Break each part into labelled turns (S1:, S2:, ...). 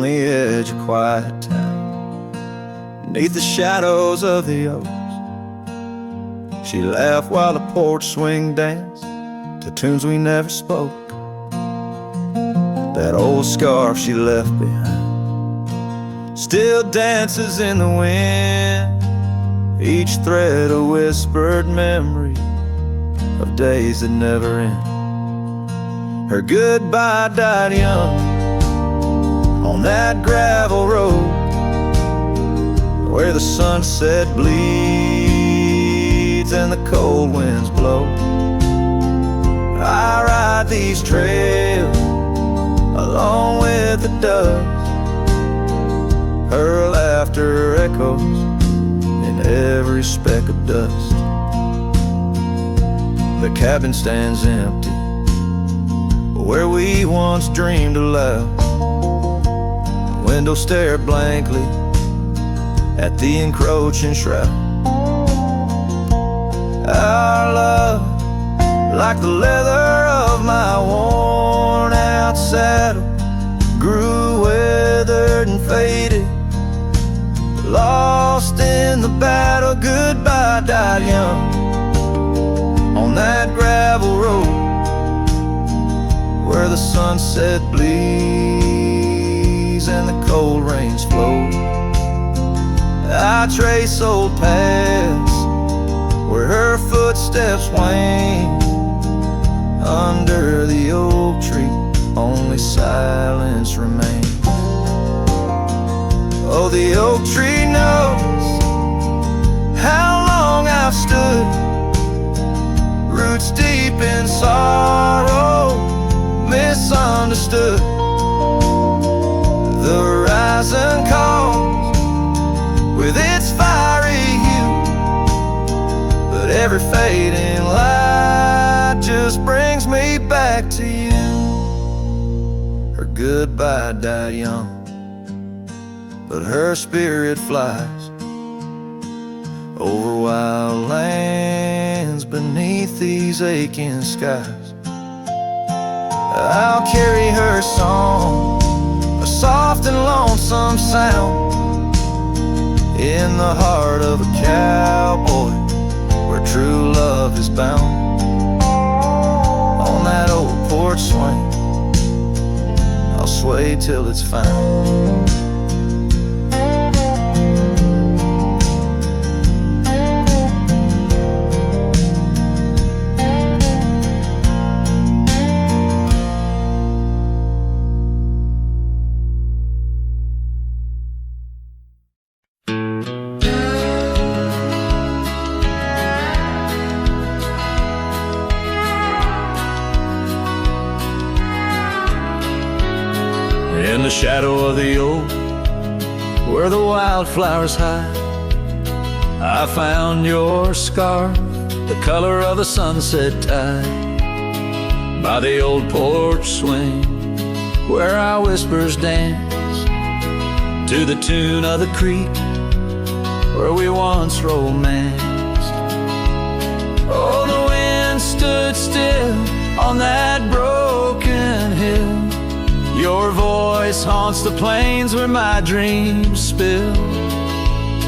S1: on the edge of quiet town, beneath the shadows of the oaks. She laughed while the porch swing danced to tunes we never spoke. That old scarf she left behind still dances in the wind, each thread a whispered memory of days that never end. Her goodbye died young on that gravel road where the sunset bleeds and the cold winds blow. I ride these trails along with the dust. Her laughter echoes in every speck of dust. The cabin stands empty where we once dreamed aloud. The window stared blankly at the encroaching shroud. Our love, like the leather of my worn out saddle, grew weathered and faded, lost in the battle. Goodbye died young on that gravel road where the sunset bleeds and the cold rains flow. I trace old paths where her footsteps wane. Under the oak tree only silence remains. Oh, the oak tree knows how long I've stood, roots deep in sorrow, misunderstood. The horizon calls with its fiery hue, but every fading light just brings me back to you. Her goodbye died young, but her spirit flies over wild lands beneath these aching skies. I'll carry her song, a soft and lonesome sound, in the heart of a cowboy where true love is bound. On that old porch swing I'll sway till it's found.
S2: In the shadow of the oak, where the wildflowers hide, I found your scarf, the color of the sunset tide. By the old porch swing, where our whispers dance, to the tune of the creek, where we once romanced. Oh, the wind stood still on that broken hill. Your voice haunts the plains where my dreams spill.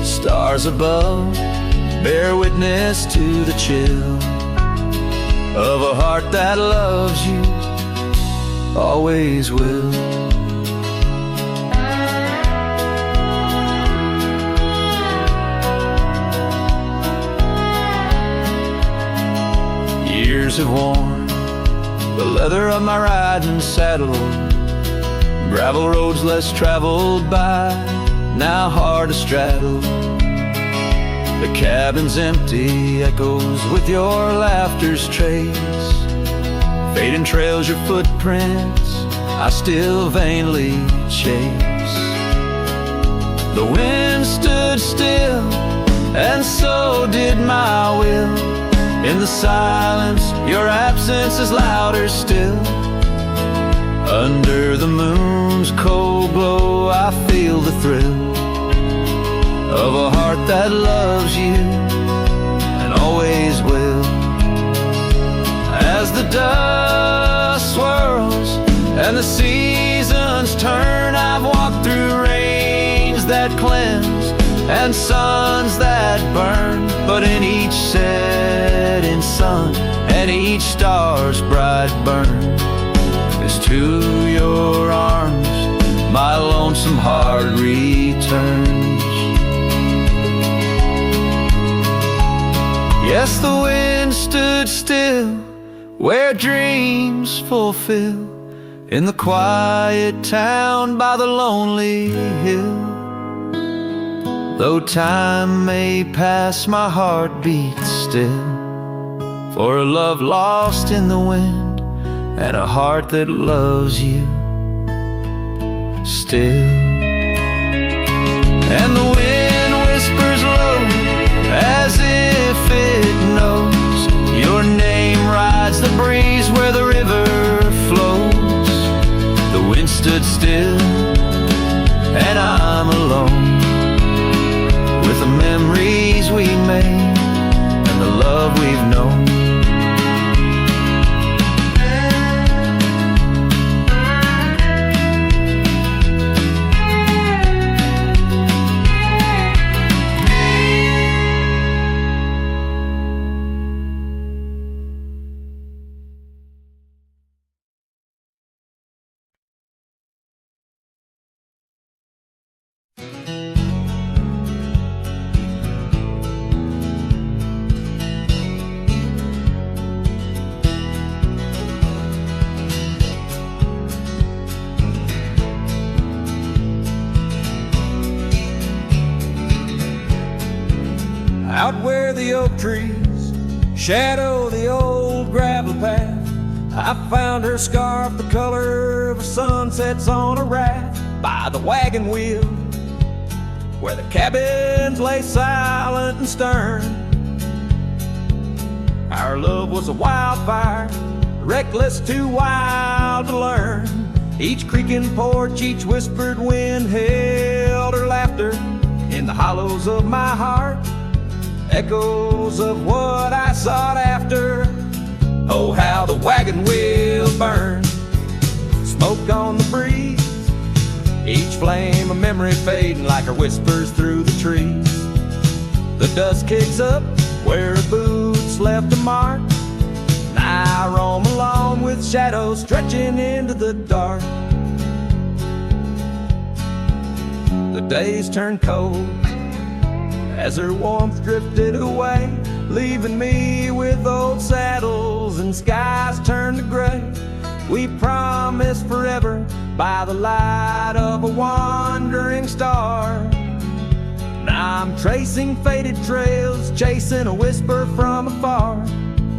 S2: Stars above bear witness to the chill of a heart that loves you, always will. Years have worn the leather of my riding saddle, gravel roads less traveled by, now hard to straddle. The cabin's empty, echoes with your laughter's trace, fading trails your footprints I still vainly chase. The wind stood still, and so did my will. In the silence, your absence is louder still. Under the moon's cold glow, I feel the thrill of a heart that loves you and always will. As the dust swirls and the seasons turn, I've walked through
S1: million suns that burn, but in each setting sun and each star's bright burn is to your arms my lonesome heart returns. Yes, the wind stood still where dreams fulfill, in the quiet town by the lonely hill. Though time may pass, my heart beats still, for a love lost in the wind and a heart that loves you still. And the wind whispers low as if it knows your name rides the breeze where the river flows. The wind stood still and I'm alone with the memories we made and the love we've known.
S2: Out where the oak trees shadow the old gravel path, I found her scarf the color of sunsets on a raft by the wagon wheel, where the cabins lay silent and stern. Our love was a wildfire, reckless, too wild to learn. Each creaking porch, each whispered wind held her laughter in the hollows of my heart, echoes of what I sought after. Oh, how the wagon wheel burned, smoke on the breeze, each flame a memory fading like her whispers through the trees. The dust kicks up where her boots left a mark, and I roam along with shadows stretching into the dark. The days turned cold as her warmth drifted away, leaving me with old saddles and skies turned to gray. We promised forever by the light of a wandering star. Now I'm tracing faded trails, chasing a whisper from afar.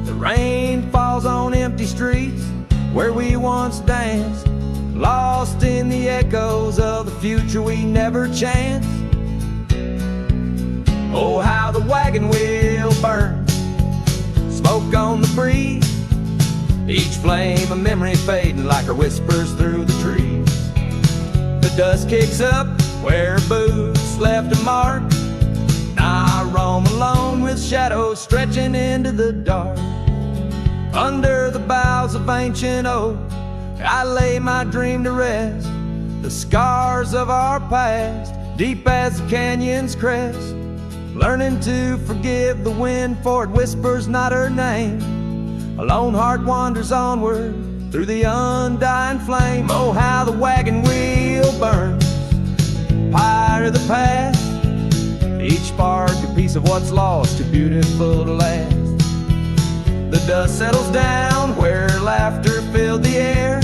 S2: The rain falls on empty streets where we once danced, lost in the echoes of the future we never chanced. Oh, how the wagon wheel burns, smoke on the breeze, each flame a memory fading like her whispers through the trees. The dust kicks up where her boots left a mark, now I roam alone with shadows stretching into the dark. Under the boughs of ancient oak, I lay my dream to rest, the scars of our past, deep as the canyon's crest. Learning to forgive the wind, for it whispers not her name. A lone heart wanders onward through the undying flame. Oh, how the wagon wheel burns, pyre of the past, each spark a piece of what's lost, too beautiful to last. The dust settles down where laughter filled the air.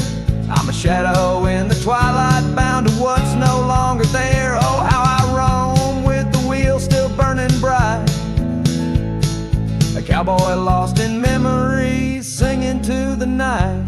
S2: I'm a shadow in the twilight, bound to what's no longer there. Oh, how I roam with the wheel still burning bright, a cowboy lost in memories singing to the night.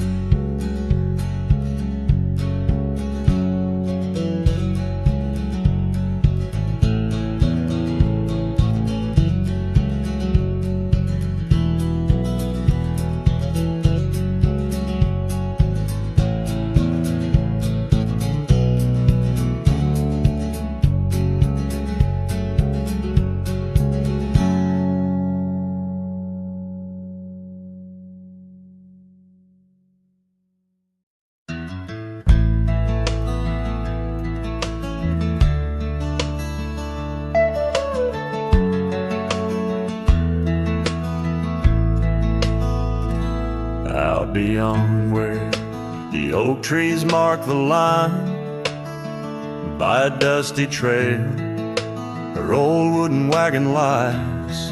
S1: Out beyond where the oak trees mark the line, by a dusty trail her old wooden wagon lies.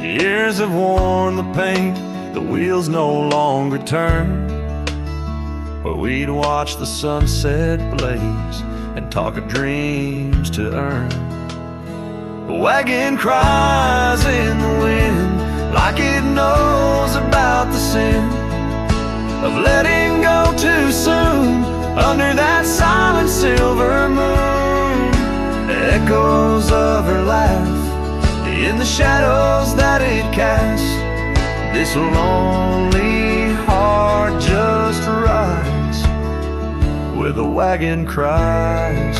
S1: Years have worn the paint, the wheels no longer turn, where we'd watch the sunset blaze and talk of dreams to earn. The wagon cries in the wind like it knows about the sin of letting go too soon under that silent silver moon. Echoes of her laugh in the shadows that it casts. This lonely heart just rides where the wagon cries.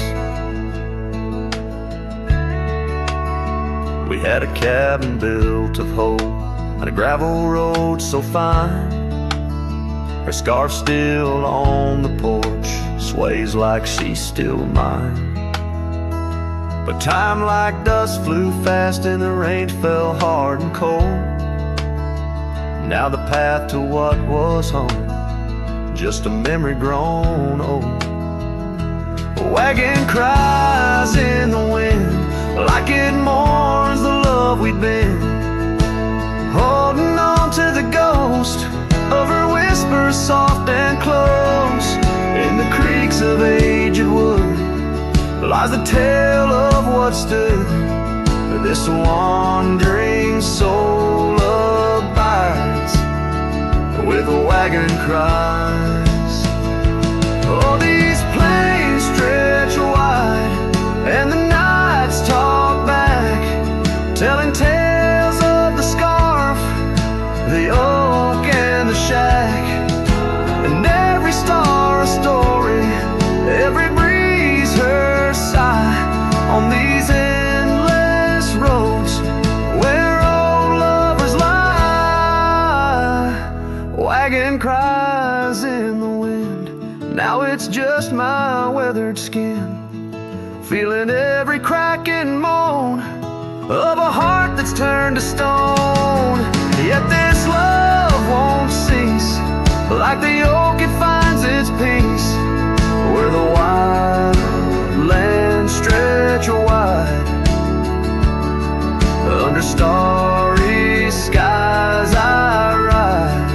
S1: We had a cabin built of hope on a gravel road so fine. Her scarf still on the porch sways like she's still mine. But time like dust flew fast and the rain fell hard and cold. Now the path to what was home, just a memory grown old. A wagon cries in the wind like it mourns the love we'd been, holding on to the ghost of her whispers soft and close. In the creaks of aged wood lies the tale of what stood. This wandering soul abides where the wagon cries. Oh, these plains stretch wide and the nights talk back, telling tales of the scarf, the oak and the shack, and every star a story, every breeze her sigh on these endless roads where old lovers lie. Wagon cries in the wind, now it's just my weathered skin, feeling every crack and moan of a heart that's turned to stone. Yet this love won't cease, like the oak it finds its peace where the wild lands stretch wide. Under starry skies I ride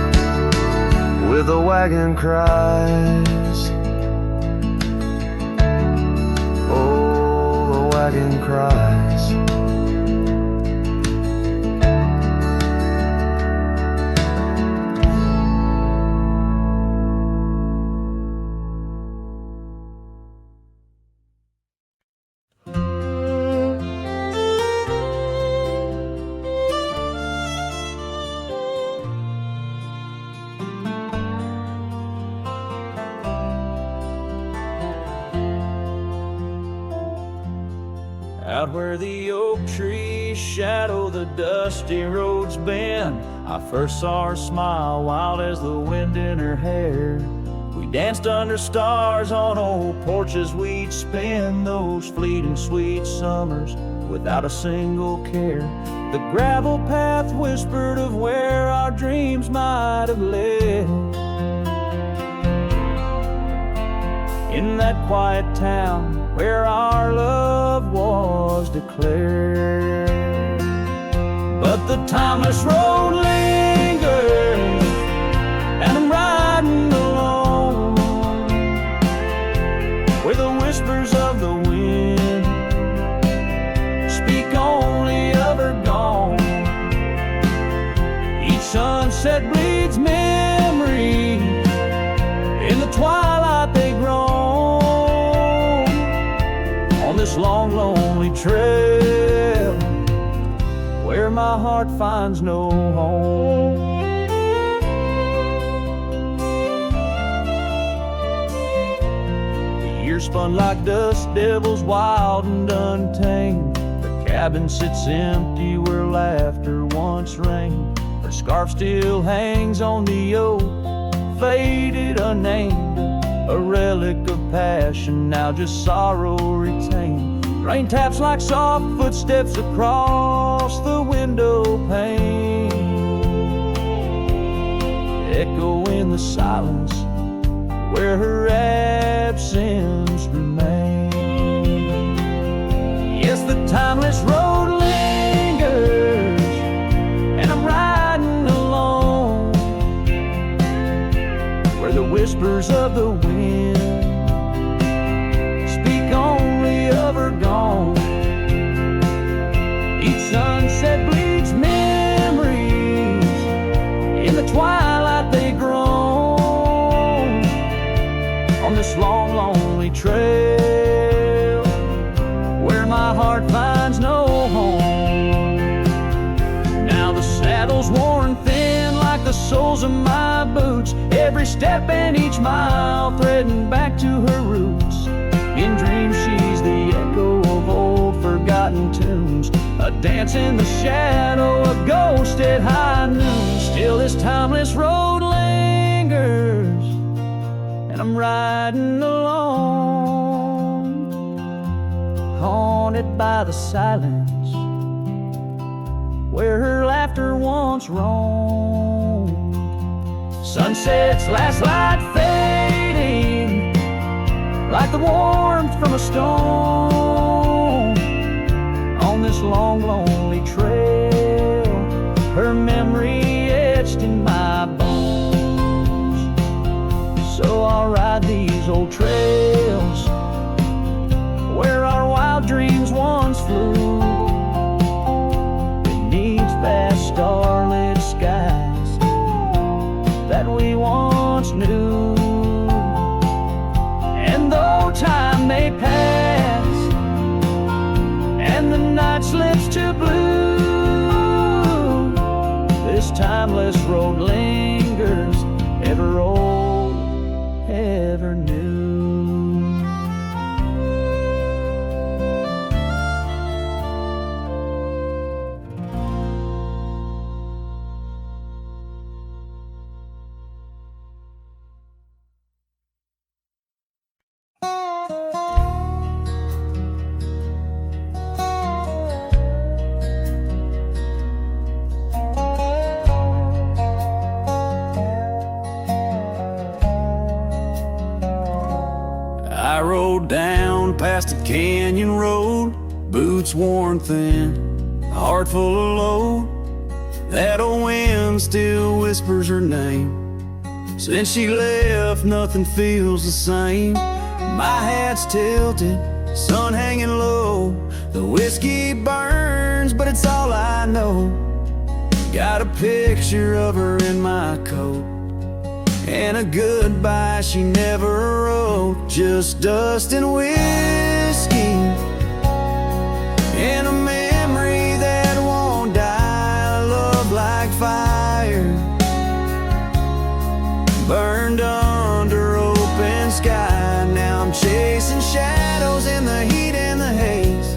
S1: where the wagon cries. Oh, the wagon cries.
S2: Out where the oak trees shadow the dusty roads bend, I first saw her smile wild as the wind in her hair. We danced under stars on old porches we'd spend those fleeting sweet summers without a single care. The gravel path whispered of where our dreams might have led. In that quiet town where our love was declared. But the timeless road lingers and I'm riding alone, where the whispers of the wind speak only of her gone. Each sunset bleeds memory, in the twilight they groan on this long lonely trail where my heart finds no home. The years spun like dust devils wild and untamed. The cabin sits empty where laughter once reigned. Her scarf still hangs on the oak, faded, unnamed, a relic of passion, now just sorrow retained. Rain taps like soft footsteps across the window pane.
S1: echo in the silence where her absence remains. Yes, the timeless road lingers, and I'm riding alone where the whispers of the wind speak only of her gone. Each sunset bleeds memories, in the twilight they groan on this long, lonely trail where my heart finds no home. Now the saddle's worn thin like the soles of my boots, every step and each mile threading back to her roots. In dreams she's the echo of old forgotten tunes, a dance in the shadow, a ghost at high noon. Still this timeless road lingers, and I'm riding alone, haunted by the silence where her laughter once roamed. Sunset's last light fading like the warmth from a stone on this long, lonely trail, her memory etched in my bones. So I'll ride these old trails where our wild dreams once flew, beneath vast starlit skies that we once knew. And though time may pass and the night slips to blue, this timeless road lingers, ever old, ever new.
S2: I rode down past a canyon road, boots worn thin, a heart full of load. That old wind still whispers her name. Since she left, nothing feels the same. My hat's tilted, sun hanging low. The whiskey burns, but it's all I know. Got a picture of her in my coat, and a goodbye she never wrote. Just dust and whiskey, and a memory that won't die. Love like fire, burned under open sky. Now I'm chasing shadows in the heat and the haze,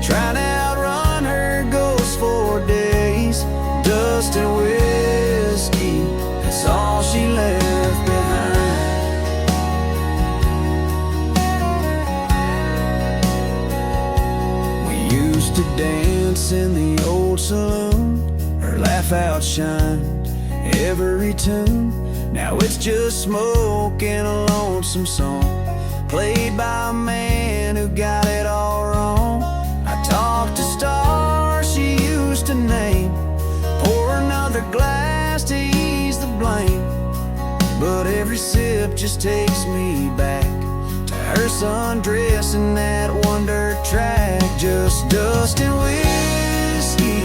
S2: trying to outrun her ghost for days. Dust and whiskey, that's all she left behind. We used to dance in the old saloon, her laugh outshined every tune. Now it's just smoke and a lonesome song, played by a man who got it all wrong. I talked to stars she used to name, pour another glass to ease the blame. But every sip just takes me back to her sundress in that one dirt track. Just dust and whiskey,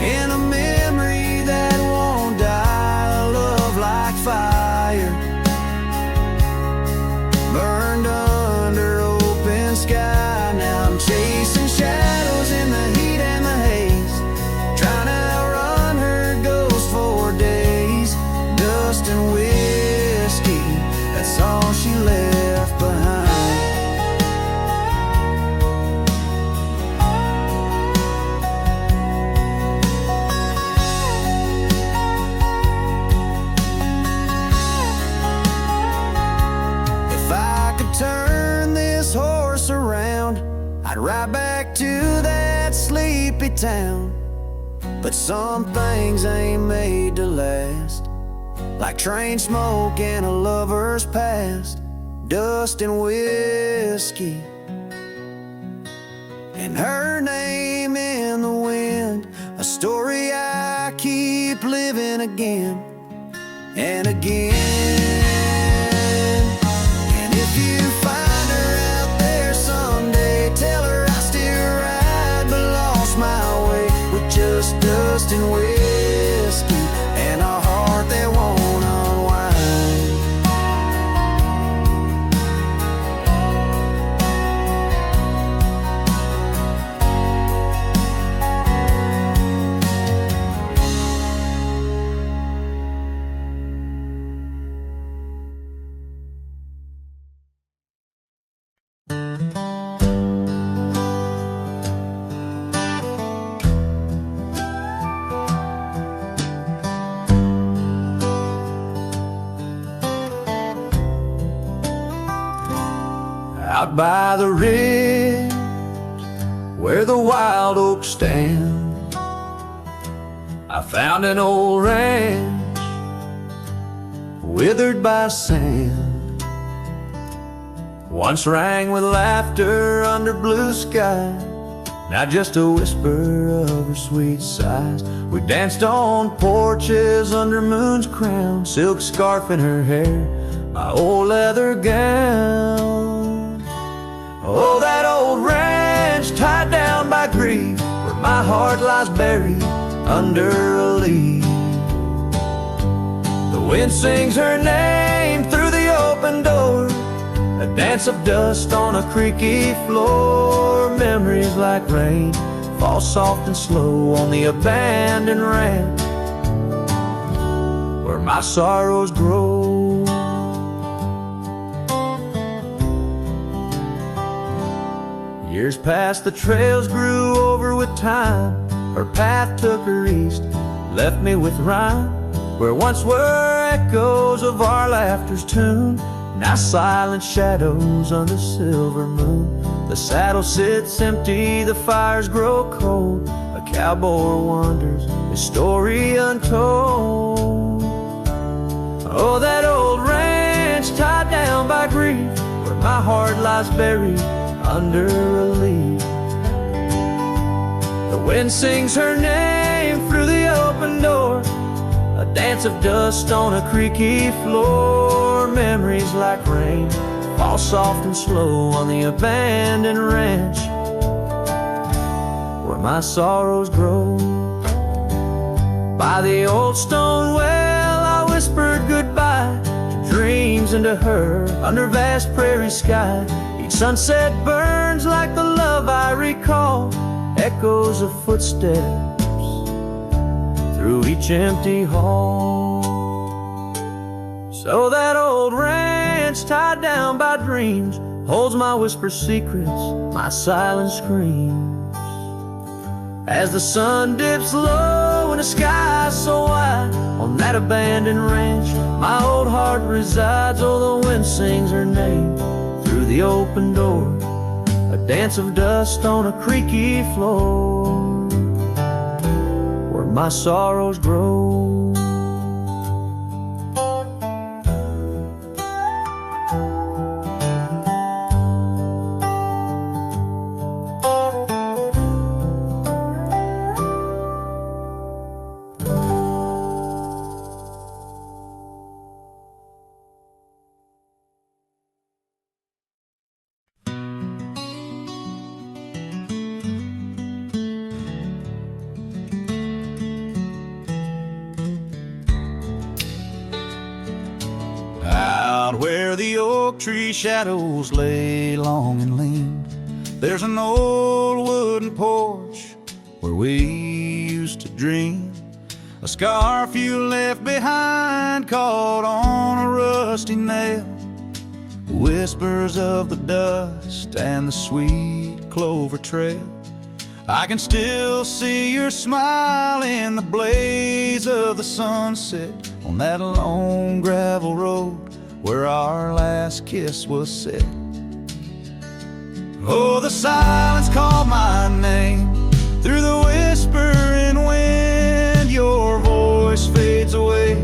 S2: and a memory that won't die. Love like fire, burned under open sky. Now I'm chasing shadows in the heat and the haze, trying to outrun her ghost for days. Dust and whiskey, that's all she left behind. If I could turn this horse around, I'd ride back to that sleepy town. But some things ain't made to last,
S1: like train smoke in a lover's past, dust and whiskey, and her name in the wind, a story I keep living again and again. And if you find her out there someday, tell her I still ride but lost my way, with just dust and whiskey and a heart that won't unwind.
S2: Out by the ridge where the wild oaks stand, I found an old ranch withered by sand. Once rang with laughter under blue sky, now just a whisper of her sweet sighs. We danced on porches under moon's crown, silk scarf in her hair, my old leather gown. Oh, that old ranch tied down by grief, where my heart lies buried under a leaf. The wind sings her name through the open door, a dance of dust on a creaky floor. Memories like rain fall soft and slow on the abandoned ranch where my sorrows grow. Years passed, the trails grew over with time. Her path took her east, left me with rhyme, where once were echoes of our laughter's tune, now silent shadows under silver moon. The saddle sits empty, the fires grow cold, a cowboy wanders, his story untold. Oh, that old ranch tied down by grief, where my heart lies buried under a leaf. The wind sings her name through the open door, a dance of dust on a creaky floor. Memories like rain fall soft and slow on the abandoned ranch where my sorrows grow. By the old stone well I whispered goodbye to dreams and to her under vast prairie sky. Sunset burns like the love I recall, echoes of footsteps through each empty hall. So that old ranch tied down by dreams holds my whispered secrets, my silent screams. As the sun dips low and the sky so wide, on that abandoned ranch my old heart resides. Oh, the wind sings her name through the open door, a dance of dust on a creaky floor where my sorrows grow.
S3: Where the oak tree shadows lay long and lean, there's an old wooden porch where we used to dream. A scarf you left behind caught on a rusty nail, whispers of the dust and the sweet clover trail. I can still see your smile in the blaze of the sunset on that long gravel road where our last kiss was set. Oh, the silence called my name through the whispering wind. Your voice fades away,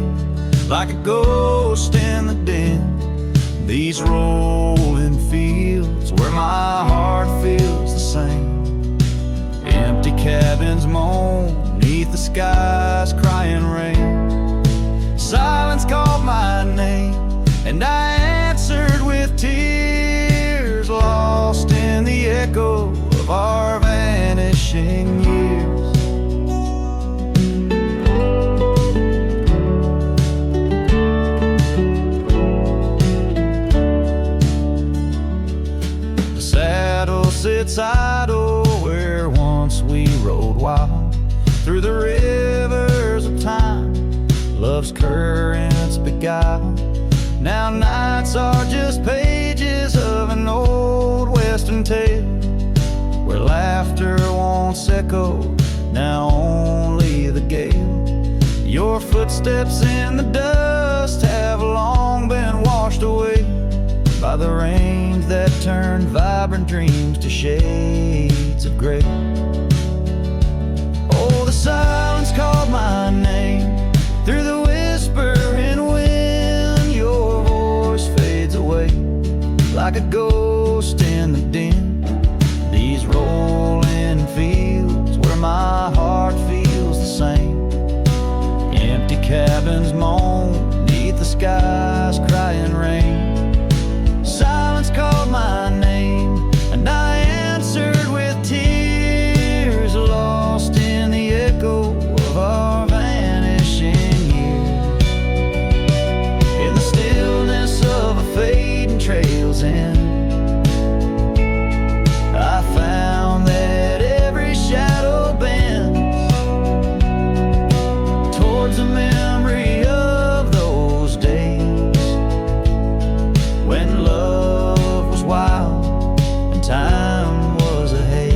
S3: like a ghost in the den. These rolling fields where my heart feels the same. Empty cabins moan neath the sky's crying rain. Silence called my name, and I answered with tears, lost in the echo of our vanishing years. The saddle sits idle where once we rode wild, through the rivers of time love's currents beguile. Now nights are just pages of an old western tale, where laughter once echoed, now only the gale. Your footsteps in the dust have long been washed away by the rains that turned vibrant dreams to shades of gray. Oh, the silence called my name through the whisper and wind. Your voice fades away like a ghost in the den. These rolling fields where my heart feels the same. Empty cabins moan neath the sky's crying rain. Silence called my name, and I answered with tears, lost in the echo of our vanishing years. In the stillness of a fading trail's end, I found that every shadow bends towards a memory of those days when love was wild and time was a haze.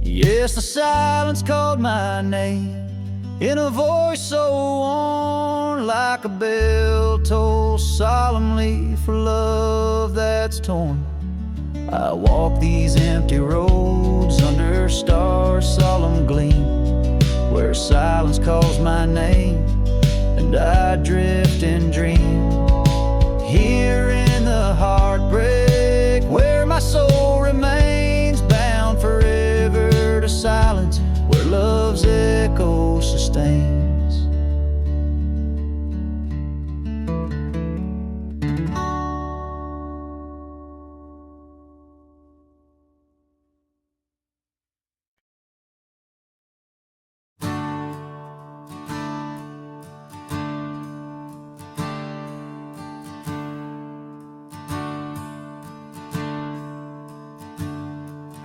S3: Yes, the silence called my name in a voice so worn, like a bell toll solemnly for love that's torn. I walk these empty roads under stars' solemn gleam, where silence calls my name and I drift and dream. Here in the heartbreak where my soul remains bound forever to silence, where love's echo sustains.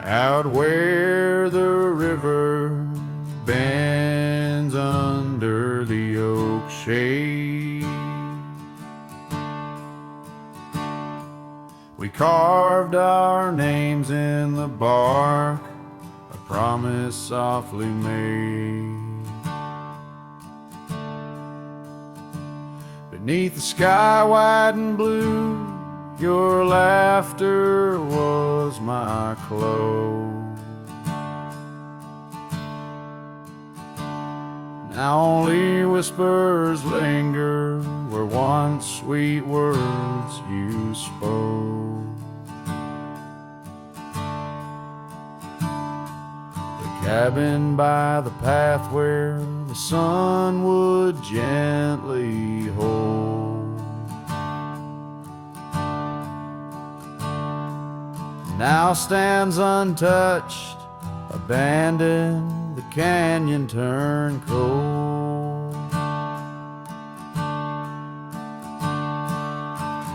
S4: Out where the river bends under the oak shade, we carved our names in the bark, a promise softly made. Beneath the sky white and blue, your laughter was my clothes. Now only whispers linger where once sweet words you spoke. The cabin by the path where the sun would gently hold now stands untouched, abandoned, the canyon turned cold.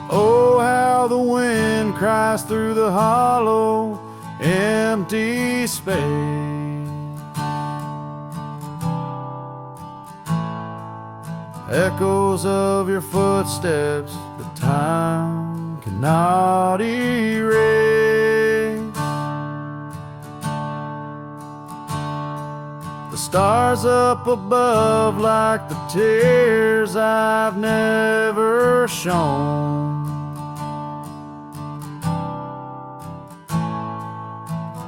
S4: Oh, how the wind cries through the hollow, empty space. Echoes of your footsteps that time cannot erase. The stars up above like the tears I've never shown.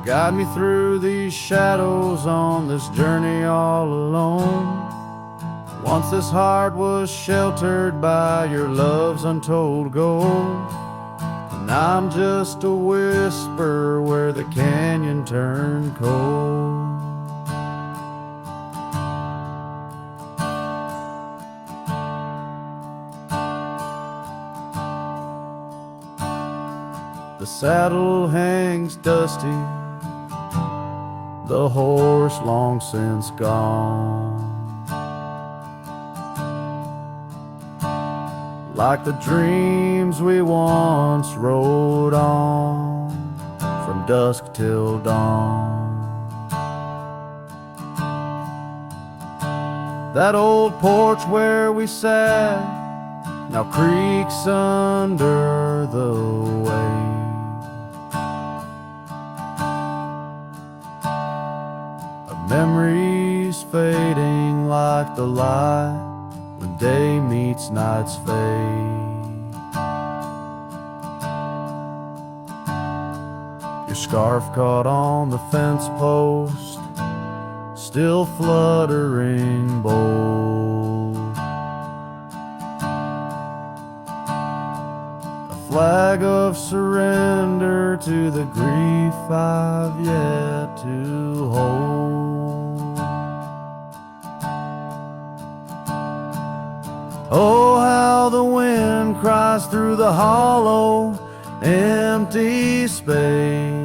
S4: Guide me through these shadows on this journey all alone. Once this heart was sheltered by your love's untold gold, and I'm just a whisper where the canyon turned cold. The saddle hangs dusty, the horse long since gone. Like the dreams we once rode on, from dusk till dawn. That old porch where we sat now creaks under the weight. Memories fading like the light when day meets night's fade. Your scarf caught on the fence post, still fluttering bold. A flag of surrender to the grief I've yet to hold. Oh, how the wind cries through the hollow, empty space.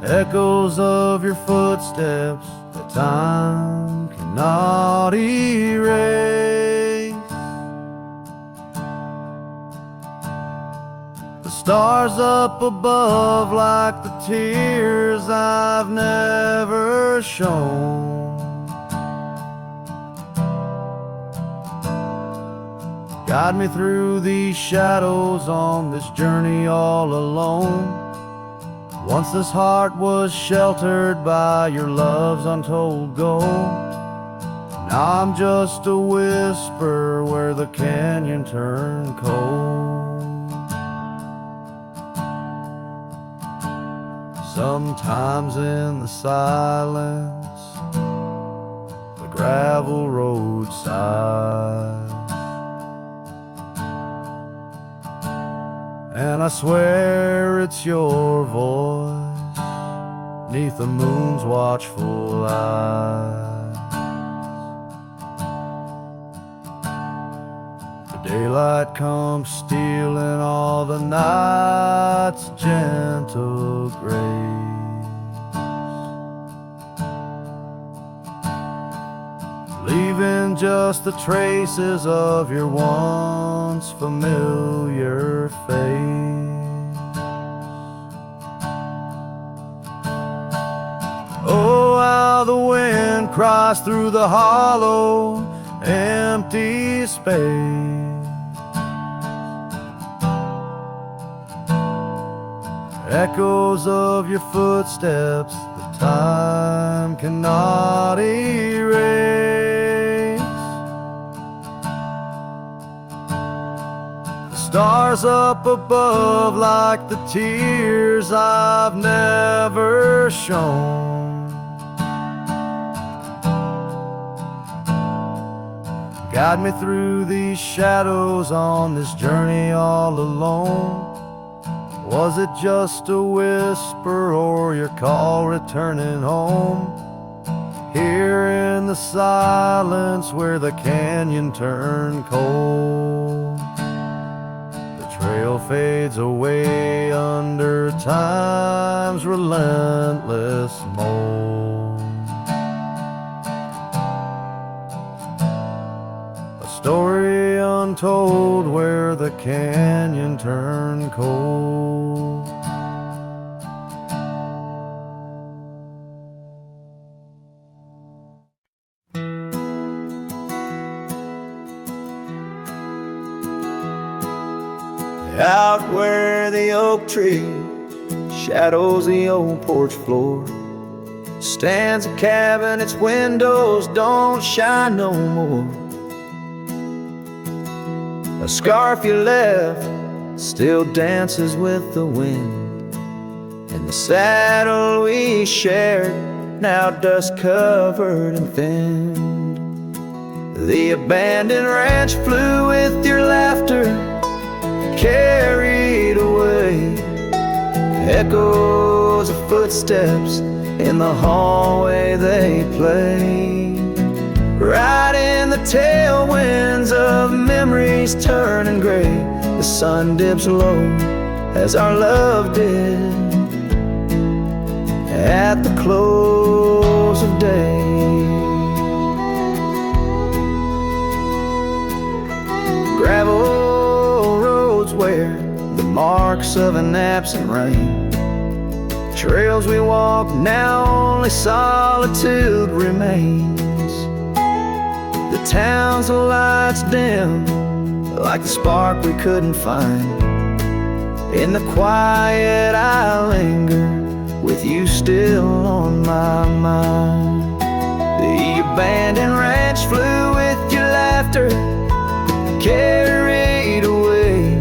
S4: Echoes of your footsteps that time cannot erase. The stars up above like the tears I've never shown. Guide me through these shadows on this journey all alone. Once this heart was sheltered by your love's untold gold, now I'm just a whisper where the canyon turned cold. Sometimes in the silence, the gravel roadside, and I swear it's your voice 'neath the moon's watchful eyes. The daylight comes stealing all the night's gentle grace, leaving just the traces of your once familiar face. Oh, how the wind cries through the hollow, empty space. Echoes of your footsteps that time cannot erase. The stars up above like the tears I've never shown. Guide me through these shadows on this journey all alone. Was it just a whisper or your call returning home? Here in the silence where the canyon turned cold, the trail fades away under time's relentless mold. A story untold where the canyon turned cold.
S1: Out where the oak tree shadows the old porch floor, stands a cabin, its windows don't shine no more. A scarf you left still dances with the wind. And the saddle we shared, now dust covered and thinned. The abandoned ranch flew with your laughter, carried away. Echoes of footsteps in the hallway they play. Right in the tailwinds of memories turning gray. The sun dips low as our love did at the close of day. Gravel roads wear the marks of an absent rain. Trails we walk, now only solitude remains. The town's lights dim like the spark we couldn't find. In the quiet I linger, with you still on my mind. The abandoned ranch flew with your laughter, carried away.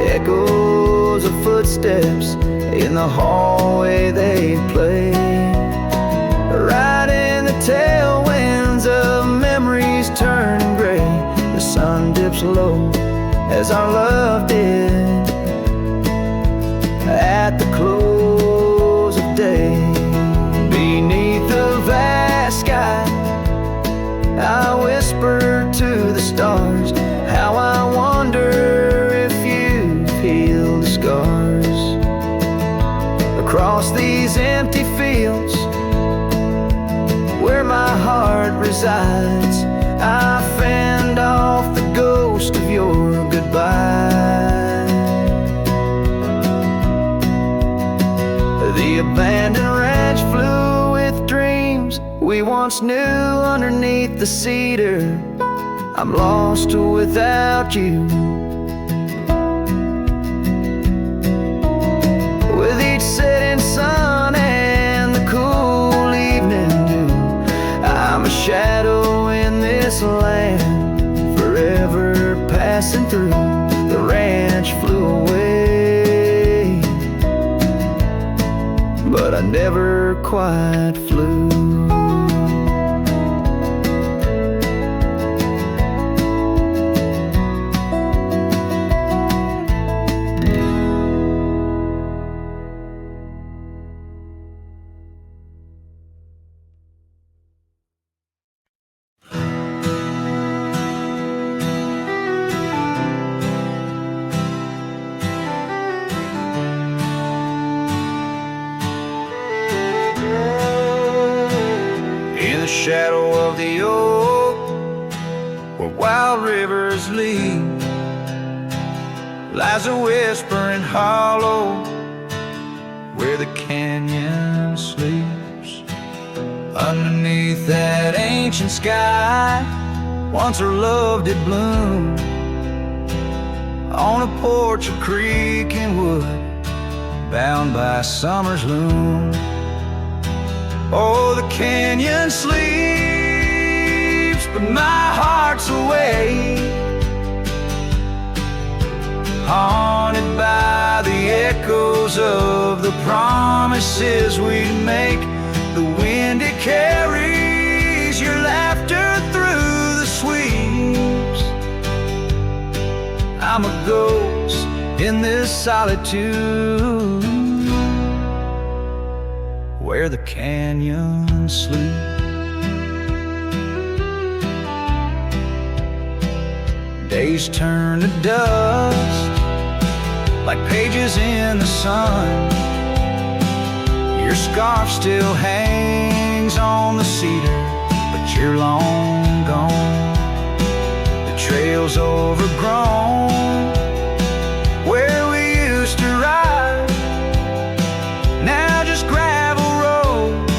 S1: Echoes of footsteps in the hallway they play. Right in the tailwinds of memories turning gray. The sun dips low as our love did at the close of day. Beneath the vast sky I whisper to the stars how I wonder if you've healed the scars. Across these empty fields where my heart resides, I fend off the ghost of your goodbye. The abandoned ranch flew with dreams we once knew underneath the cedar. I'm lost without you. With each setting sun and the cool evening dew, I'm a shadow in this land, forever passing through. The ranch flew away, but I never quite flew. Shadow of the oak, where wild rivers lead, lies a whispering hollow where the canyon sleeps. Underneath that ancient sky, once our love did bloom. On a porch of creek and wood, bound by summer's loom. Oh, the canyon sleeps, but my heart's awake, haunted by the echoes of the promises we'd make. The wind, it carries your laughter through the sweeps. I'm a ghost in this solitude where the canyon sleeps. Days turn to dust like pages in the sun. Your scarf still hangs on the cedar, but you're long gone. The trail's overgrown where we used to ride, now just gravel roads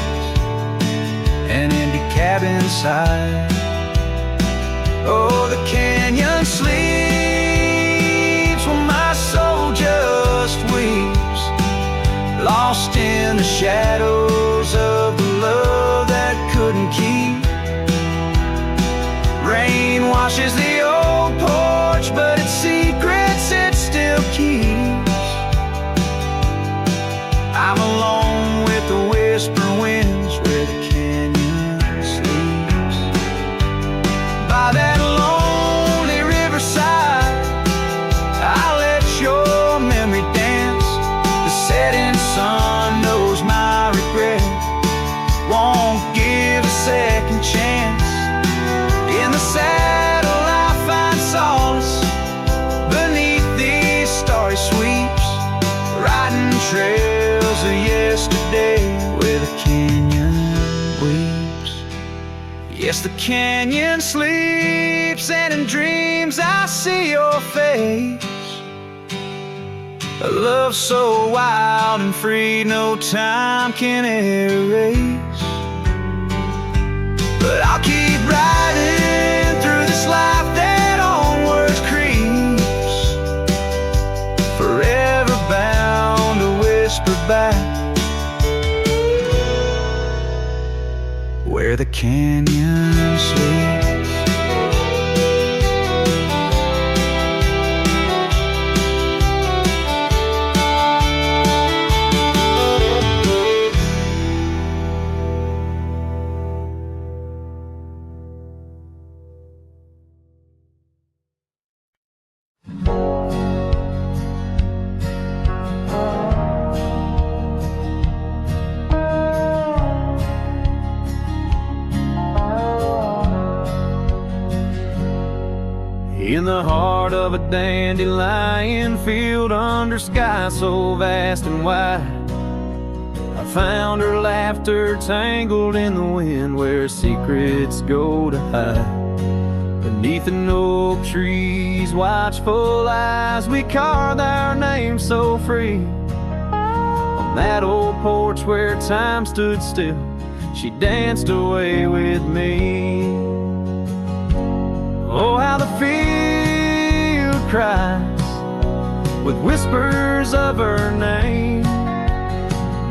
S1: and empty cabin side. Oh, the canyon sleeps when my soul just weeps, lost in the shadows of the love that couldn't keep. Rain washes the old porch, but its secrets it still
S3: Yes, the canyon sleeps, and in dreams I see your face. A love so wild and free, no time can erase. But I'll keep riding through this life that onwards creeps, forever bound to whisper back where the canyon sleeps. In the heart of a dandelion field, under sky so vast and wide, I found her laughter tangled in the wind, where secrets go to hide. Beneath an oak tree's watchful eyes, we carved our names so free. On that old porch where time stood still, she danced away with me. Oh, how the field cries with whispers of her name.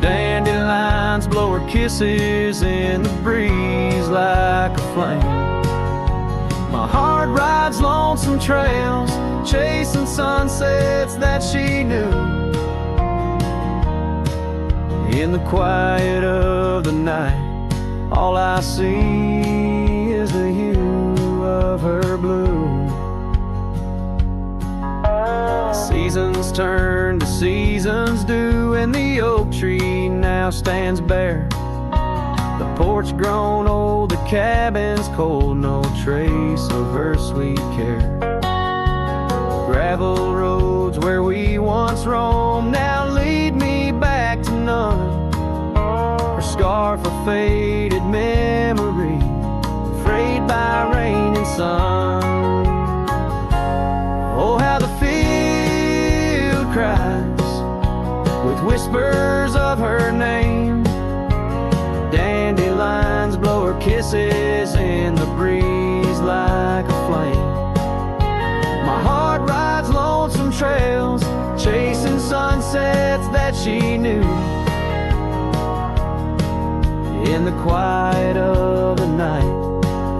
S3: Dandelions blow her kisses in the breeze like a flame. My heart rides lonesome trails, chasing sunsets that she knew. In the quiet of the night, all I see is the hue of her blue. Seasons turn to seasons do, and the oak tree now stands bare. The porch grown old, the cabin's cold, no trace of her sweet care. Gravel roads where we once roamed now lead me back to none. Her scarf a faded memory, frayed by rain and sun. Oh, how the field cries with whispers of her name. Dandelions blow her kisses in the breeze like a flame. My heart rides lonesome trails, chasing sunsets that she knew. In the quiet of the night,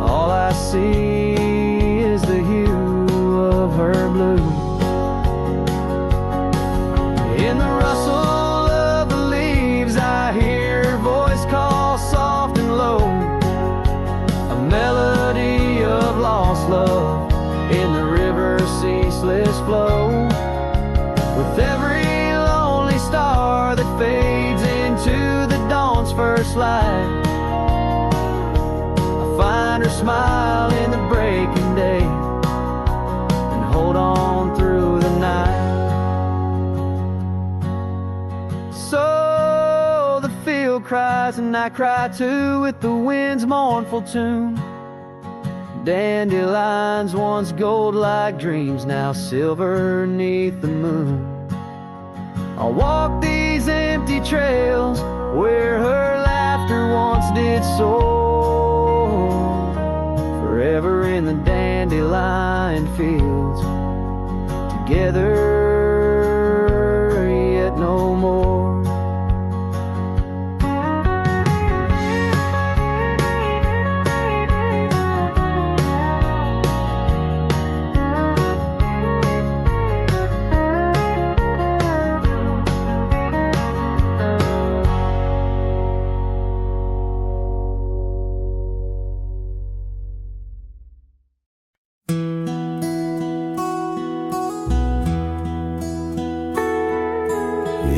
S3: all I see is the hue of her blue. In the rustle of the leaves, I hear her voice call soft and low, a melody of lost love in the river's ceaseless flow. With every lonely star that fades into the dawn's first light, I find her smile in the breaking day and hold on through the night. So the field cries and I cry too, with the wind's mournful tune. Dandelions once gold like dreams, now silver neath the moon. I'll walk these empty trails where her laughter once did soar, forever in the dandelion fields, together yet no more.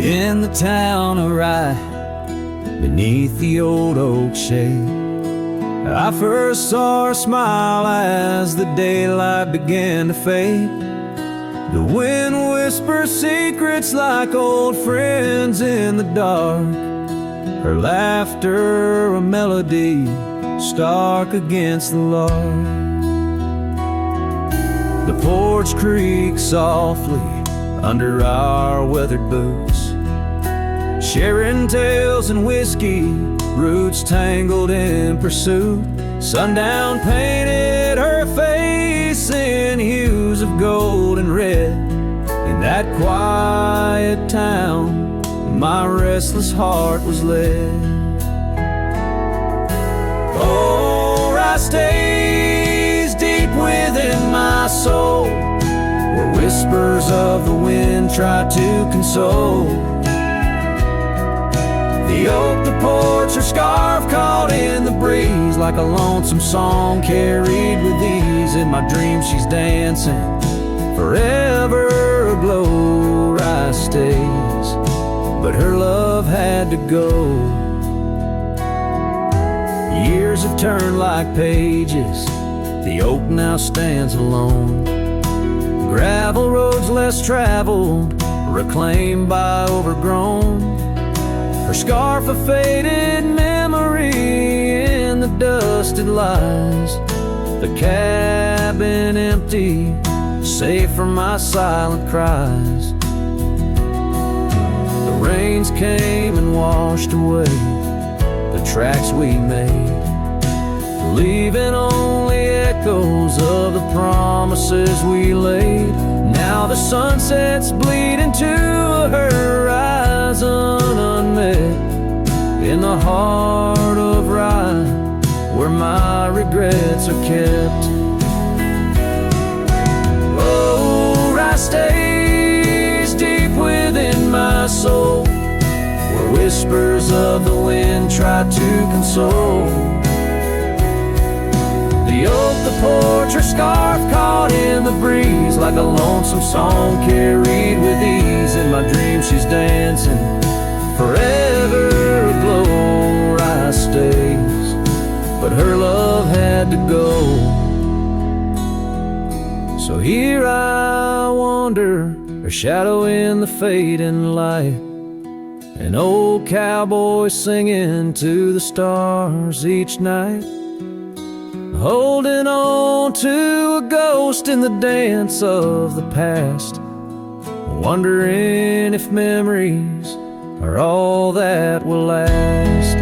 S3: In the town of Rye, beneath the old oak shade, I first saw her smile as the daylight began to fade. The wind whispers secrets like old friends in the dark, her laughter a melody
S1: stark against the lark. The porch creaks softly under our weathered boots, sharing tales and whiskey, roots tangled in pursuit. Sundown painted her face in hues of gold and red. In that quiet town, my restless heart was led. Oh, I stays deep within my soul, where whispers of the wind try to console. The oak, the porch, her scarf caught in the breeze, like a lonesome song carried with ease. In my dreams she's dancing, forever aglow. I stays, but her love had to go. Years have turned like pages, the oak now stands alone. Gravel roads less traveled, reclaimed by overgrown. Her scarf a faded memory in the dust it lies. The cabin empty, safe from my silent cries. The rains came and washed away the tracks we made, leaving only echoes of the promises we laid. Now the sunsets bleed into a horizon unmet, in the heart of Rye, where my regrets are kept. Oh, Rye stays deep within my soul, where whispers of the wind try to console. The oak, the porch, her scarf caught in the breeze, like a lonesome song carried with ease. In my dreams she's dancing, forever aglow. I stays, but her love had to go. So here I wander, her shadow in the fading light, an old cowboy singing to the stars each night, holding on to a ghost in the dance of the past, wondering if memories are all that will last.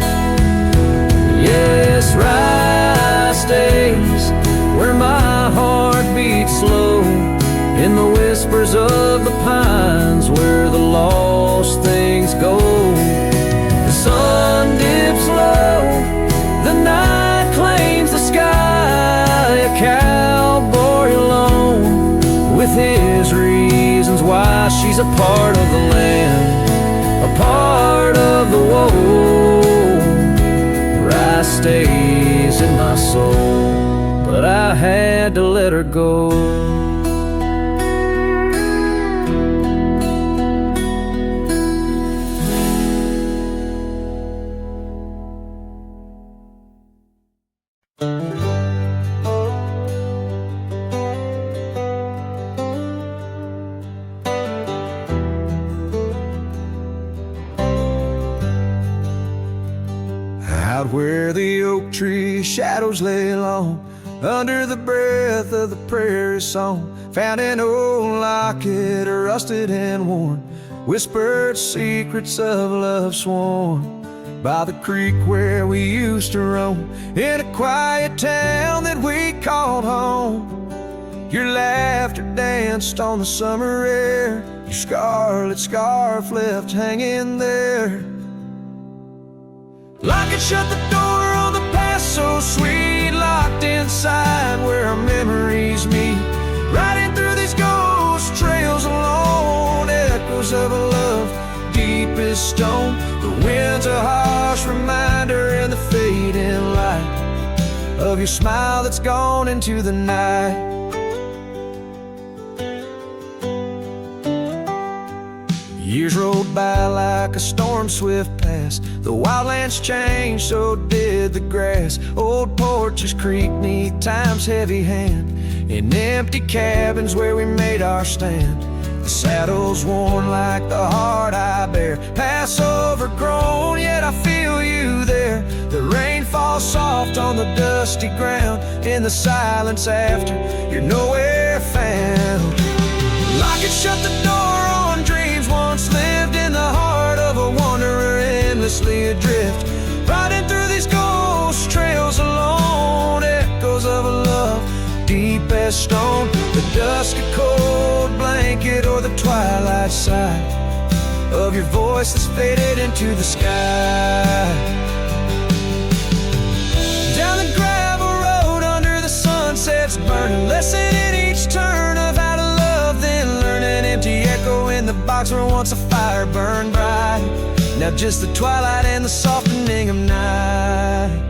S1: Yes, Rye stays where my heart beats slow, in the whispers of the pines where the lost things go. The sun dips low, the night claims the sky, a cowboy alone with his reasons why. She's a part of the land, a part of the woe. Rye stays in my soul, but I had to let her go.
S3: Out where the oak tree shadows lay long, under the breath of the prairie song, found an old locket, rusted and worn, whispered secrets of love sworn. By the creek where we used to roam, in a quiet town that we called home. Your laughter danced on the summer air, your scarlet scarf left hanging there. Lock it, shut the door on the past so sweet, locked inside where our memories meet. Riding through these ghost trails alone, echoes of a love deep as stone. The wind's a harsh reminder in the fading light of your smile that's gone into the night. Years rolled by like a storm swift past. The wildlands changed, so did the grass. Old porches creak neath time's heavy hand, in empty cabins where we made our stand. The saddle's worn like the heart I bear, past overgrown, yet I feel you there. The rain falls soft on
S1: on the dusty ground, in the silence after you're nowhere found. Lock it, shut the door on dreams once lived in the heart of a wanderer endlessly adrift, riding through these ghost trails alone. Echoes of a love deep as stone, the dusk a cold blanket, or the twilight sigh of your voice that's faded into the sky. Down the gravel road under the sunsets burning, lesson in each turn of how to love, then learn an empty echo in the box where once a fire burned bright. Now just the twilight and the softening of night.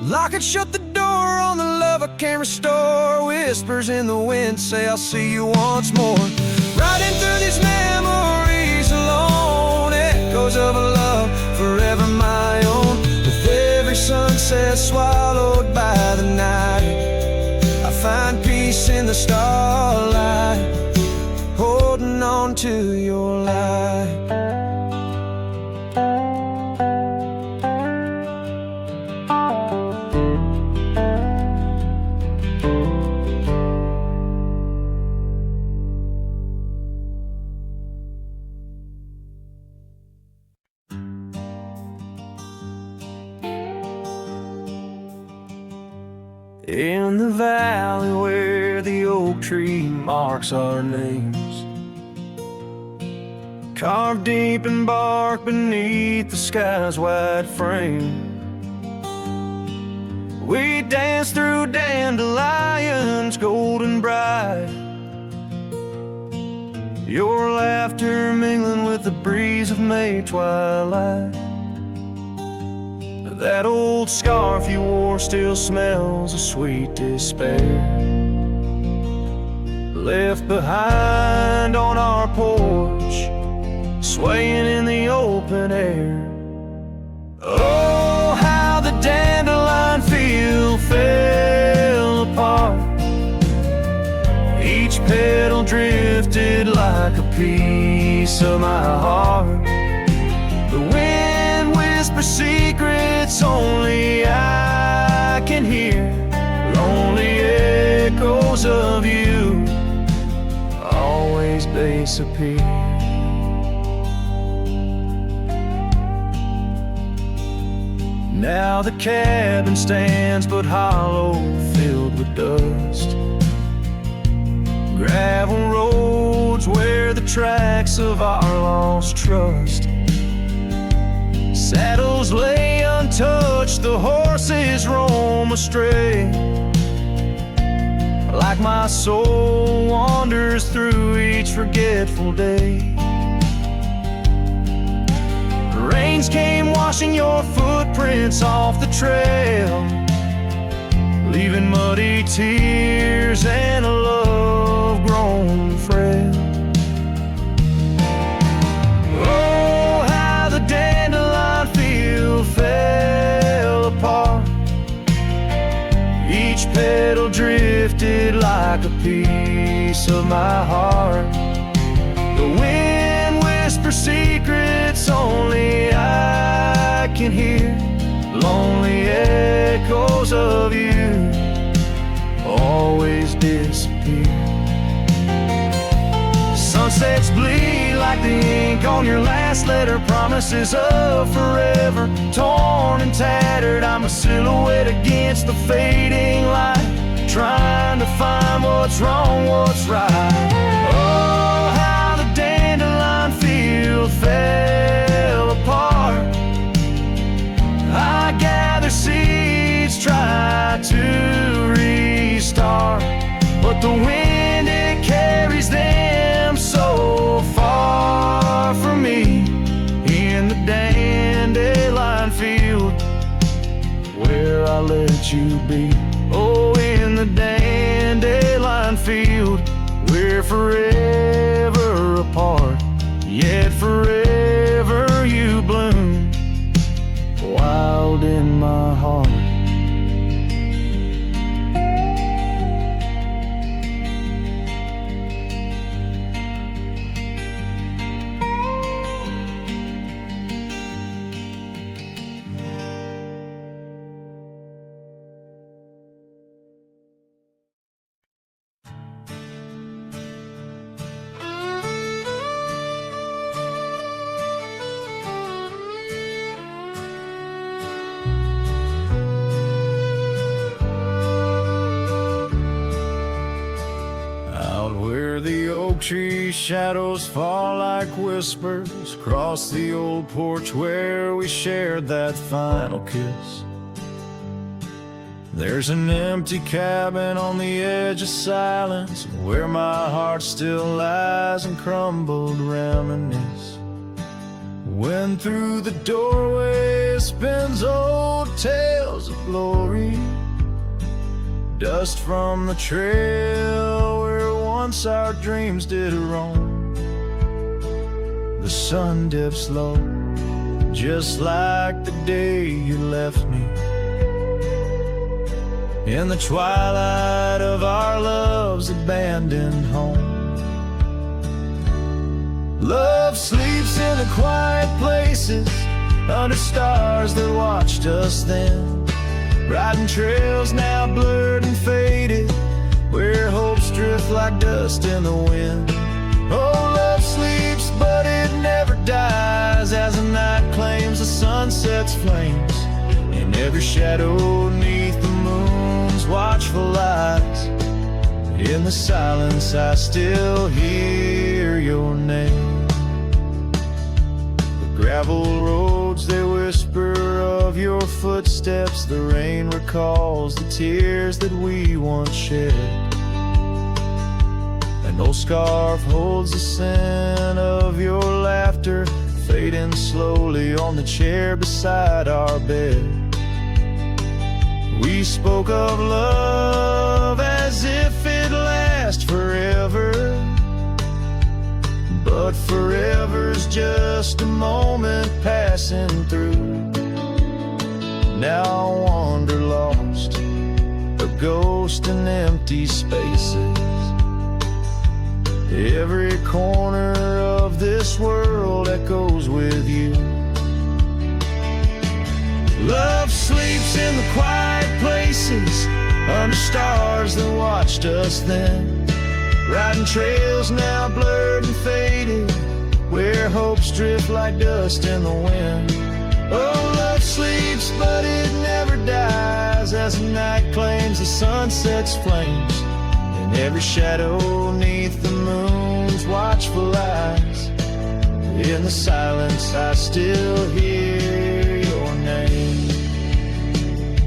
S1: Lock and shut the door on the love I can't restore. Whispers in the wind say I'll see you once more. Riding through these memories alone, echoes of a love forever my own. With every sunset swallowed by the night, I find peace in the starlight, holding on to your light. In the valley where the oak tree marks our names, carved deep in bark beneath the sky's wide frame, we dance through dandelions golden bright, your laughter mingling with the breeze of May twilight. That old scarf you wore still smells of sweet despair, left behind on our porch, swaying in the open air. Oh, how the dandelion field fell apart, each petal drifted like a piece of my heart. The wind whispers secrets only I can hear, lonely echoes of you always disappear. Now the cabin stands but hollow, filled with dust, gravel roads where the tracks of our lost trust. Saddles lay untouched, the horses roam astray, like my soul wanders through each forgetful day. Rains came washing your footprints off the trail, leaving muddy tears and a love grown frail. Oh, how the dandelion field fell apart, each petal drifted like a piece of my heart. The wind whispers secrets only I can hear, lonely echoes of you always disappear. Sunsets bleed like the ink on your last letter, promises of forever torn and tattered. I'm a silhouette against the fading light, trying to find what's wrong, what's right. Oh, how the dandelion field fell apart, I gather seeds, try to restart, but the wind, it carries them so far from me. In the dandelion field where I let you be. Oh, in the dandelion field we're forever apart, yet forever you bloom wild in my heart.
S3: shadows fall like whispers across the old porch where we shared that final kiss. There's an empty cabin on the edge of silence where my heart still lies and crumbled reminisce. When through the doorway spins old tales of glory, dust from the trail where once our dreams did roam. The sun dips low, just like the day you left me, in the twilight of our love's abandoned home. Love sleeps in the quiet places, under stars that watched us then, riding trails now blurred and faded, where hopes drift like dust in the wind. Oh, love sleeps, but it never dies, as the night claims the sunset's flames, in every shadow neath the moon's watchful eyes. In the silence I still hear your name. The gravel roads, they whisper of your footsteps. The rain recalls the tears that we once shed. An old scarf holds the scent of your laughter, fading slowly on the chair beside our bed. We spoke of love as if it lasts forever, but forever's just a moment passing through. Now I wander lost, a ghost in empty spaces. Every corner of this world echoes with you. Love sleeps in the quiet places, under stars that watched us then, riding trails now blurred and faded, where hopes drift like dust in the wind. Oh, love sleeps, but it never dies, as the night claims the sunset's flames, in every shadow neath the moon's watchful eyes. In the silence I still hear your name.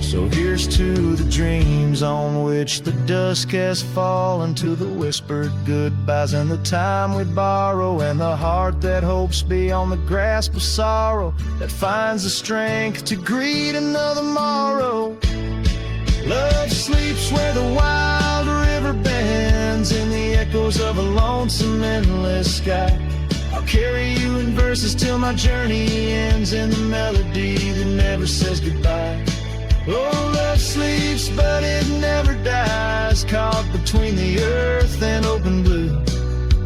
S3: So here's to the dreams on which the dusk has fallen, to the whispered goodbyes and the time we borrow, and the heart that hopes beyond the grasp of sorrow, that finds the strength to greet another morrow. Love sleeps where the wild river bends, in the echoes of a lonesome endless sky. I'll carry you in verses till my journey ends, in the melody that never says goodbye. Oh, love sleeps, but it never dies, caught between the earth and open blue,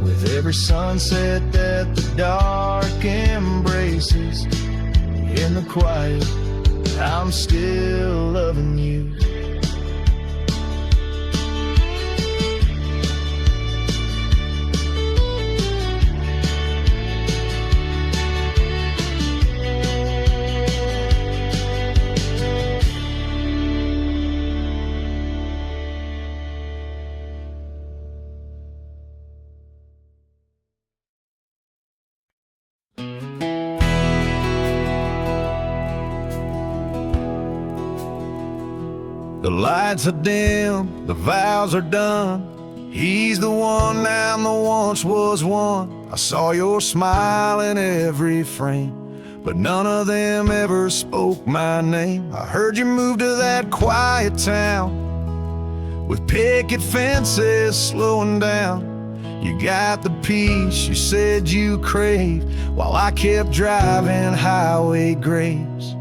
S3: with every sunset that the dark embraces. In the quiet, I'm still loving you.
S1: The lights are dim, the vows are done. He's the one, now the once was one. I saw your smile in every frame, but none of them ever spoke my name. I heard you moved to that quiet town, with picket fences slowing down. You got the peace you said you craved, while I kept driving highway graves.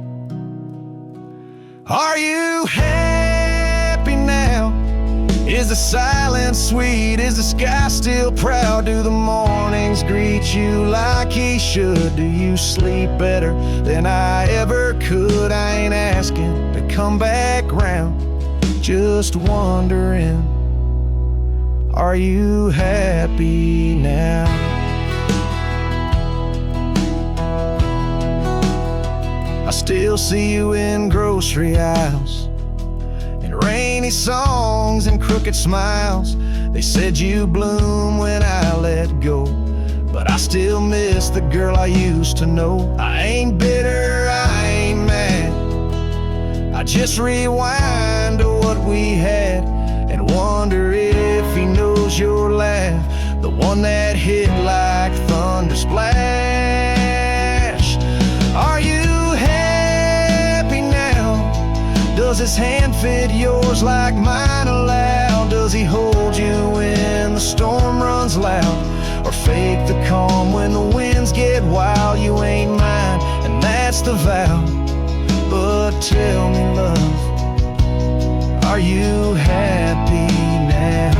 S1: Are you happy now? Is the silence sweet? Is the sky still proud? Do the mornings greet you like he should? Do you sleep better than I ever could? I ain't asking to come back round, just wondering, are you happy now? I still see you in grocery aisles, and rainy songs and crooked smiles.
S3: They said you bloom when I let go, but I still miss the girl I used to know. I ain't bitter, I ain't mad, I just rewind to what we had and wonder if he knows your laugh, the one that hit like thunder splash. Are you happy now? Does his hand fit yours like mine allow? Does he hold you when the storm runs loud, or fake the calm when the winds get wild? You ain't mine, and that's the vow. But tell me, love, are you happy now?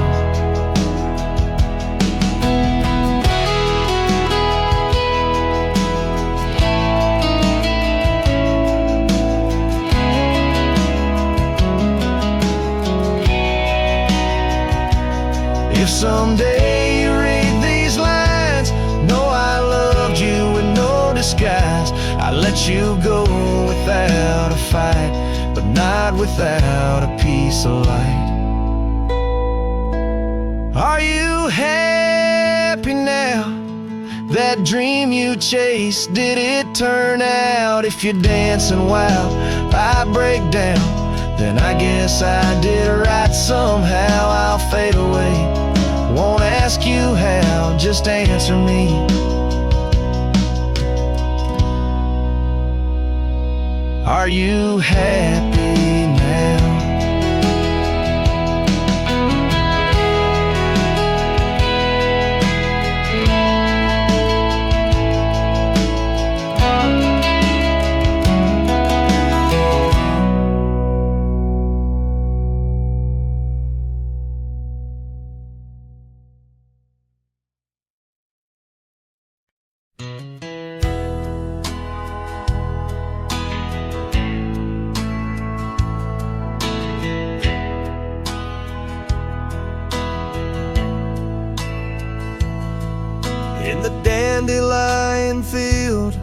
S3: If someday you read these lines, know I loved you with no disguise. I let you go without a fight, but not without a piece of light. Are you happy now? That dream you chased, did it turn out? If you're dancing wild, I break down, then I guess I did right somehow. I'll fade away, won't ask you how, just answer me. Are you happy now? In the dandelion field,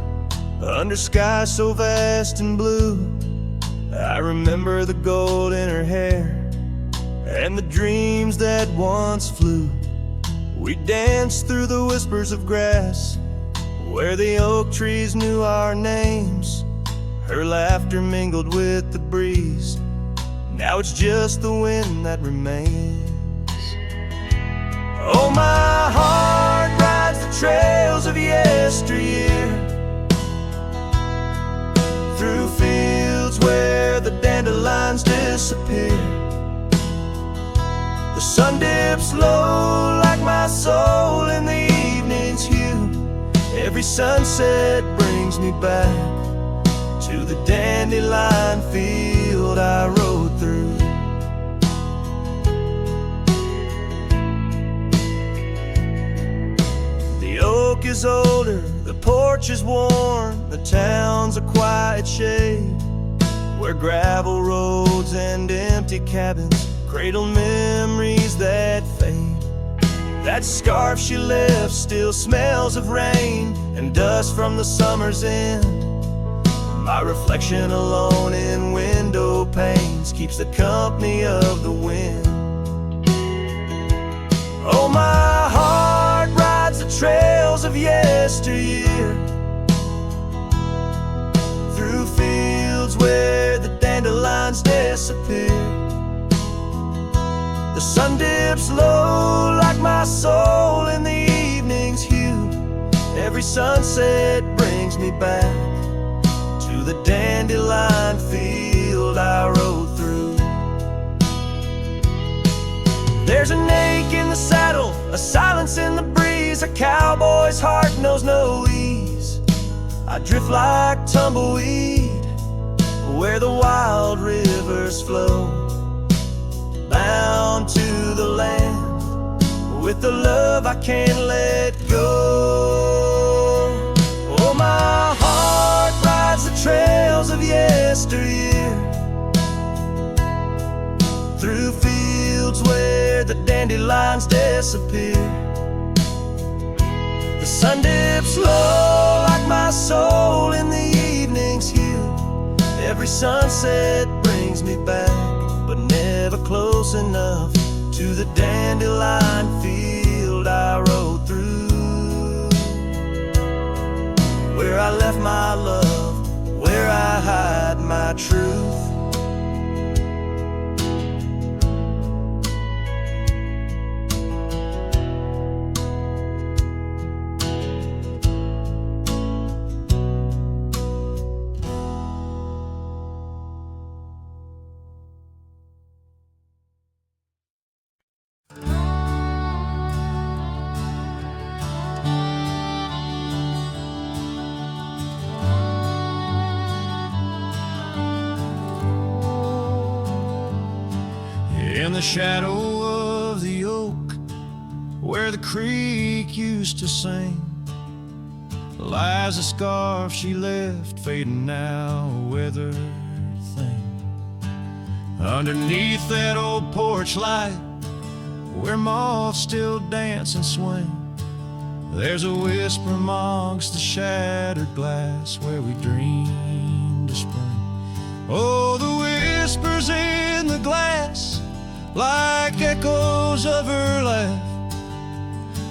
S3: under sky so vast and blue, I remember the gold in her hair and the dreams that once flew. We danced through the whispers of grass where the oak trees knew our names. Her laughter mingled with the breeze, now it's just the wind that remains. Oh, my heart rides the trails of yesteryear, through fields where the dandelions disappear. The sun dips low like my soul in the evening's hue. Every sunset brings me back to the dandelion field I rode through. The oak is older, the porch is worn, the town's a quiet shade, where gravel roads and empty cabins cradle memories that fade. That scarf she left still smells of rain and dust from the summer's end. My reflection alone in window panes keeps the company of the wind. Oh, my heart rides the trails of yesteryear, through fields where the dandelions disappear. The sun dips low like my soul in the evening's hue. Every sunset brings me back to the dandelion field I rode through. There's an ache in the saddle, a silence in the breeze. A cowboy's heart knows no ease. I drift like tumbleweed where the wild rivers flow, bound to the land with the love I can't let go. Oh, my heart rides the trails of yesteryear, through fields where the dandelions disappear. The sun dips low like my soul in the evening's hue. Every sunset brings me back, but never close enough
S1: to the dandelion field I rode through, where I left my love, where I hide my truth.
S3: In the shadow of the oak, where the creek used to sing, lies a scarf she left, fading now, a weathered thing. Underneath that old porch light, where moths still dance and swing, there's a whisper amongst the shattered glass, where we dreamed of spring. Oh, the whispers in the glass, like echoes of her laugh,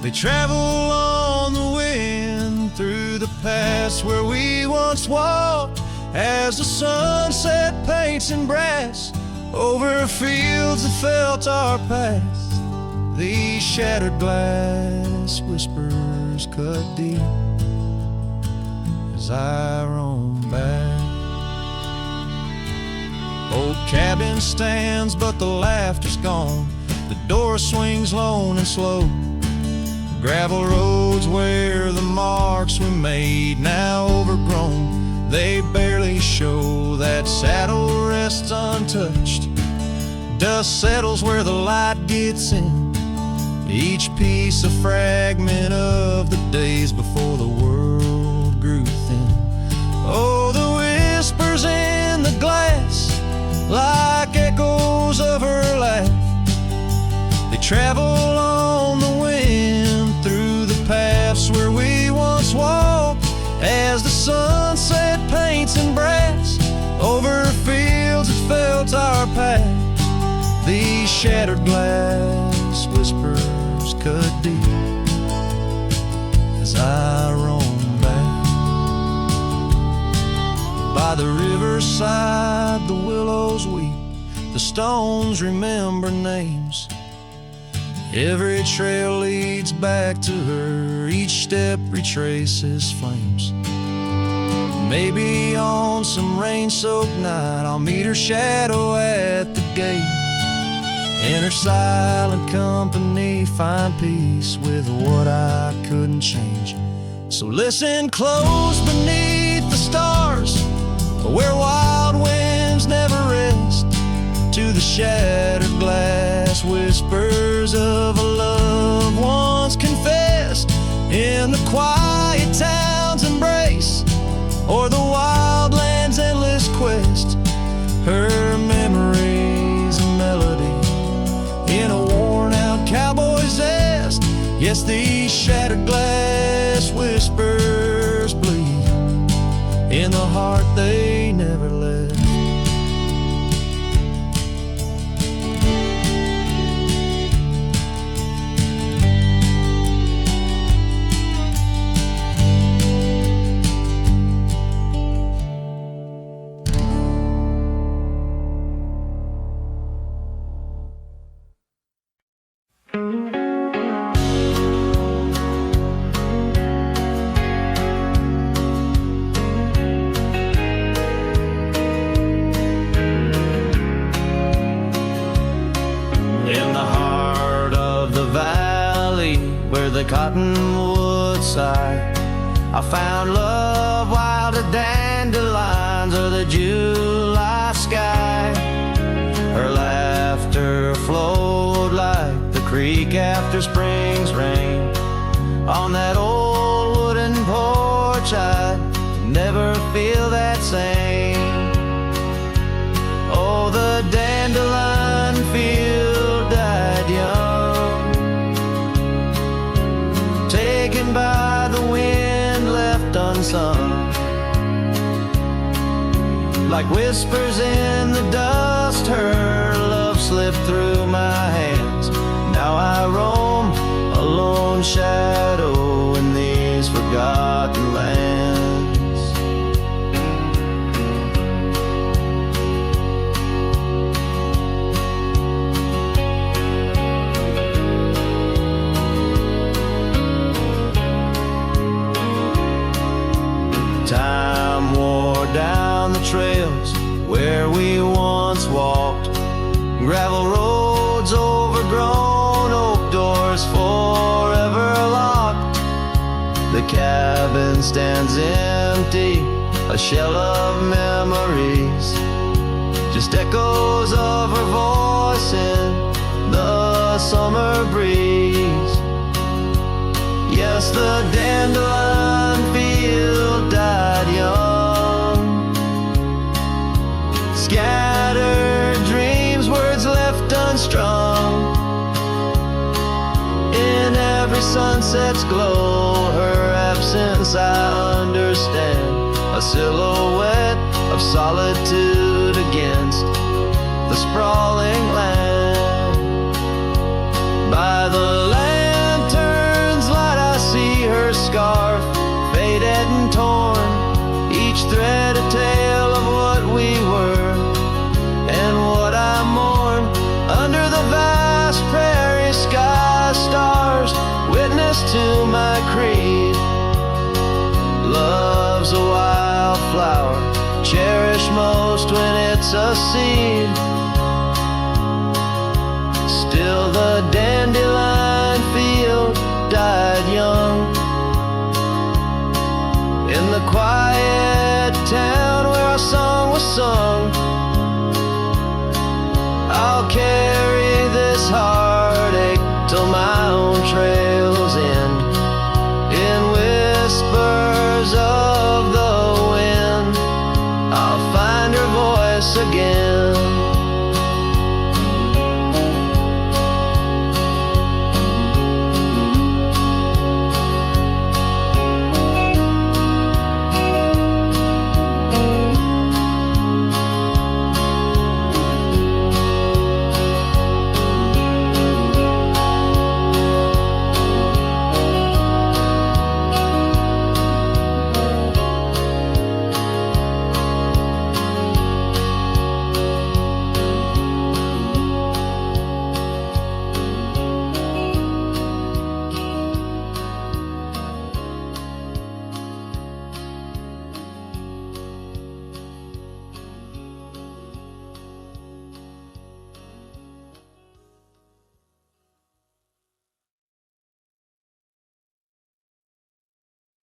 S3: they travel on the wind through the past where we once walked, as the sunset paints in brass over fields that felt our past. These shattered glass whispers cut deep as I roam back. Old cabin stands, but the laughter's gone. The door swings lone and slow. Gravel roads where the marks we made, now overgrown, they barely show. That saddle rests untouched. Dust settles where the light gets in. Each piece a fragment of the days before the world grew thin. Oh, the whispers in the glass, like echoes of her laugh, they travel on the wind through the paths where we once walked, as the sunset paints in brass over fields that felt our path. These shattered glass whispers cut deep as I roam back. By the riverside the willows weep, the stones remember names. Every trail leads back to her, each step retraces flames. Maybe on some rain-soaked night I'll meet her shadow at the gate. In her silent company find peace with what I couldn't change. So listen close beneath the stars, where wild winds never rest, to the shattered glass whispers of a love once confessed. In the quiet town's embrace, or the wild land's endless quest, her memory's a melody in a worn-out cowboy's zest. Yes, these shattered glass whispers bleed in the heart they never left. The cottonwood side, I found love while the dandelions or the July sky. Her laughter flowed like the creek after spring's rain. On that old wooden porch I'd never feel that same. Oh, the dandelion field died young, taken by the wind, left unsung. Like whispers in the dust, her love slipped through my hands.
S1: Now I roam, a lone shadow in these forgotten lands. Time wore down the trails where we once walked, gravel roads overgrown, oak doors forever locked. The cabin stands empty, a shell of memories, just echoes of her voice in the summer breeze. Yes, the dandelion field died young, scattered dreams, words left unstrung. In every sunset's glow, her absence I understand, a silhouette of solitude against the sprawling land. By the lantern's light I see her scarf, faded and torn, each thread a tale of what we were and what I mourn. Under the vast prairie sky, stars witness to my creed. Love's a wildflower, cherished most when it's a seed. Still the dandelion field died young. In the quiet town where our song was sung, I'll carry this heartache till my own trails end. In whispers of the wind, I'll find her voice again.